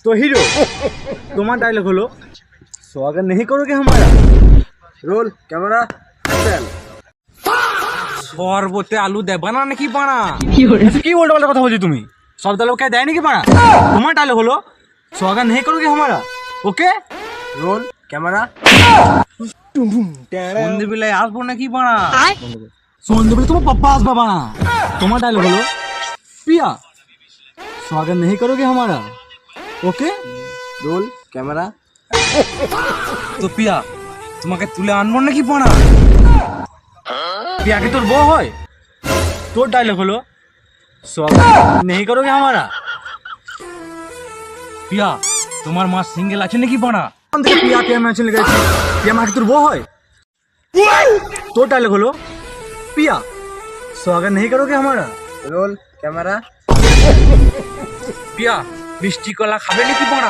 तो हीरो तुम्हारा dialogue hello स्वागत नहीं करोगे हमारा। Roll camera action. সর্বতে আলু দেবা না নাকি বানা? কি উল্টো পাল্টা কথা বলছি তুমি? সব ডায়লগ কে দেয় নাকি বানা? তোমার ডায়লগ হলো स्वागत नहीं करोगे हमारा। ওকে रोल कैमरा। সন্ধ্যেবেলায় আসবো নাকি বানা? সন্ধ্যেবেলা তোমার পাপ্পা আসবে বানা। তোমার ডায়লগ হলো পিয়া स्वागत नहीं करोगे हमारा। ওকে रोल कैमरा। তো পিয়া তোমাকে তুলে আনবো নাকি বানা? পিয়া কি তোর বউ হয়? তোর ডায়লগ হলো स्वागत नहीं करोगे हमारा। পিয়া তোমার মা সিঙ্গেল আছে নাকি বানা? পিয়া পিয়া মেনশন লিখেছি। পিয়া মা কি তোর বউ হয়? তোর ডায়লগ হলো পিয়া स्वागत नहीं करोगे हमारा। Roll camera. পিয়া মিষ্টি কলা খাবে নাকি বানা?